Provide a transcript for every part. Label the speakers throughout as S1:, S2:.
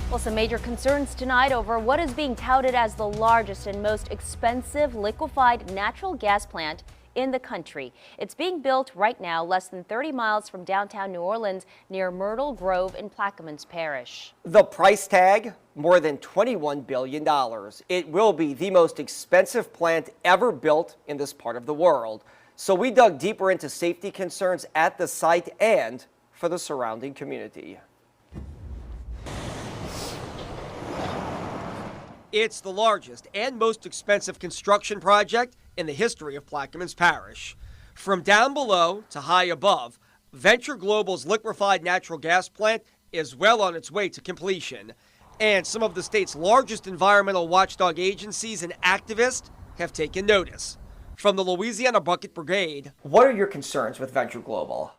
S1: Well, some major concerns tonight over what is being touted as the largest and most expensive liquefied natural gas plant in the country. It's being built right now less than 30 miles from downtown New Orleans near Myrtle Grove in Plaquemines Parish.
S2: The price tag, more than $21 billion. It will be the most expensive plant ever built in this part of the world. So we dug deeper into safety concerns at the site and for the surrounding community. It's the largest and most expensive construction project in the history of Plaquemines Parish. From down below to high above, Venture Global's liquefied natural gas plant is well on its way to completion. And some of the state's largest environmental watchdog agencies and activists have taken notice. From the Louisiana Bucket Brigade. What are your concerns with Venture Global?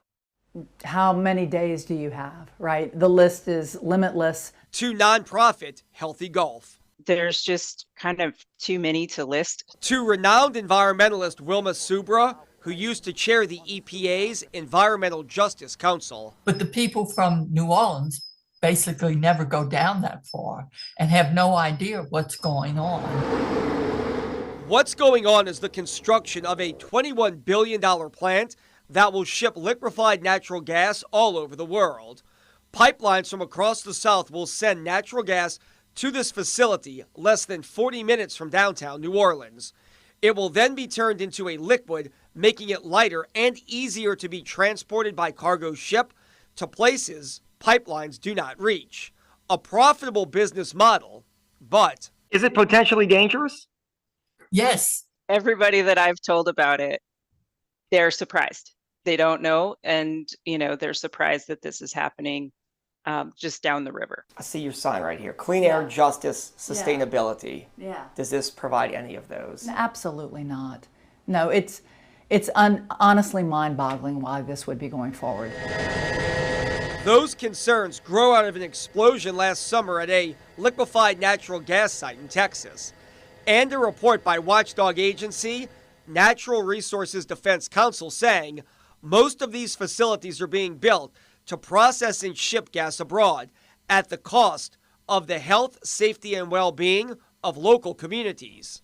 S3: How many days do you have, right? The list is limitless.
S2: To nonprofit Healthy Gulf.
S4: There's just kind of too many to list.
S2: To renowned environmentalist Wilma Subra, who used to chair the EPA's Environmental Justice Council.
S5: But the people from New Orleans basically never go down that far and have no idea what's going on.
S2: What's going on is the construction of a $21 billion plant that will ship liquefied natural gas all over the world. Pipelines from across the South will send natural gas to this facility less than 40 minutes from downtown New Orleans. It will then be turned into a liquid, making it lighter and easier to be transported by cargo ship to places pipelines do not reach. A profitable business model, but is it potentially dangerous?
S5: Yes.
S4: Everybody that I've told about it, they're surprised. They don't know, and they're surprised that this is happening just down the river.
S2: I see your sign right here. Clean air, justice, sustainability.
S3: Yeah.
S2: Does this provide any of those?
S3: Absolutely not. No, it's honestly mind-boggling why this would be going forward.
S2: Those concerns grow out of an explosion last summer at a liquefied natural gas site in Texas. And a report by watchdog agency Natural Resources Defense Council saying most of these facilities are being built to process and ship gas abroad at the cost of the health, safety, and well-being of local communities.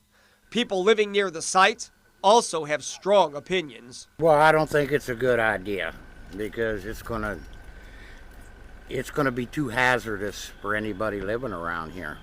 S2: People living near the site also have strong opinions.
S6: Well, I don't think it's a good idea because it's gonna be too hazardous for anybody living around here.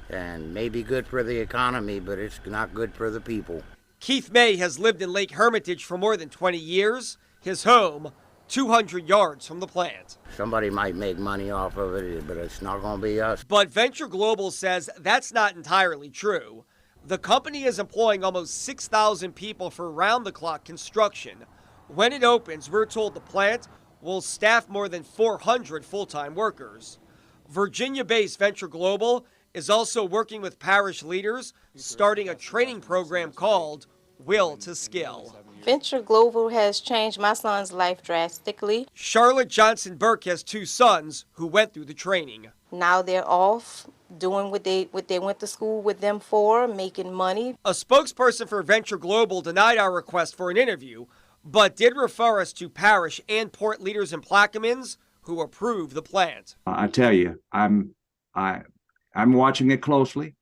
S6: And maybe good for the economy, but it's not good for the people.
S2: Keith May has lived in Lake Hermitage for more than 20 years. His home, 200 yards from the plant.
S6: Somebody might make money off of it, but it's not going to be us.
S2: But Venture Global says that's not entirely true. The company is employing almost 6,000 people for round-the-clock construction. When it opens, we're told the plant will staff more than 400 full-time workers. Virginia-based Venture Global is also working with parish leaders, starting a training program called Will to Skill.
S7: Venture Global has changed my son's life drastically.
S2: Charlotte Johnson Burke has two sons who went through the training.
S7: Now they're off doing what they went to school with them for, making money.
S2: A spokesperson for Venture Global denied our request for an interview, but did refer us to parish and port leaders in Plaquemines who approve the plant.
S8: I tell you, I'm watching it closely,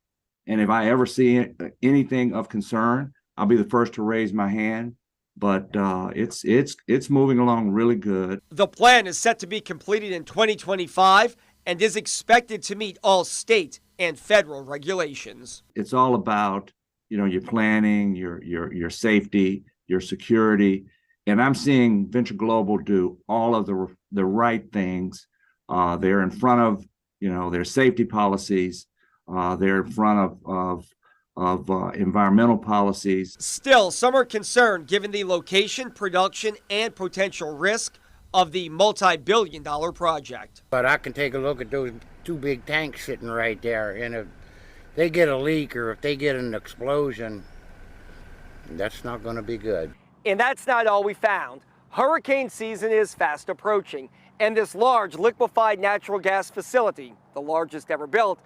S8: and if I ever see anything of concern, I'll be the first to raise my hand. But it's moving along really good.
S2: The plan is set to be completed in 2025 and is expected to meet all state and federal regulations.
S8: It's all about, your planning, your safety, your security, and I'm seeing Venture Global do all of the right things. They're in front of, their safety policies. They're in front of environmental policies.
S2: Still, some are concerned given the location, production, and potential risk of the multi-billion-dollar project.
S6: But I can take a look at those two big tanks sitting right there, and if they get a leak or if they get an explosion, that's not going to be good.
S2: And that's not all we found. Hurricane season is fast approaching, and this large liquefied natural gas facility, the largest ever built,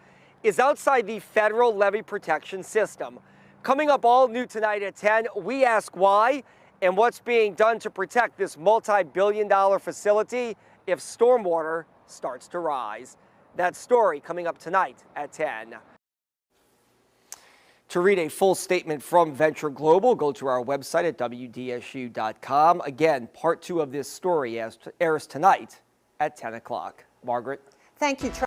S2: is outside the federal levee protection system. Coming up all new tonight at 10, we ask why and what's being done to protect this multi-billion-dollar facility if stormwater starts to rise. That story coming up tonight at 10. To read a full statement from Venture Global, go to our website at WDSU.com. Again, part 2 of this story airs tonight at 10 o'clock. Margaret?
S9: Thank you, Charles.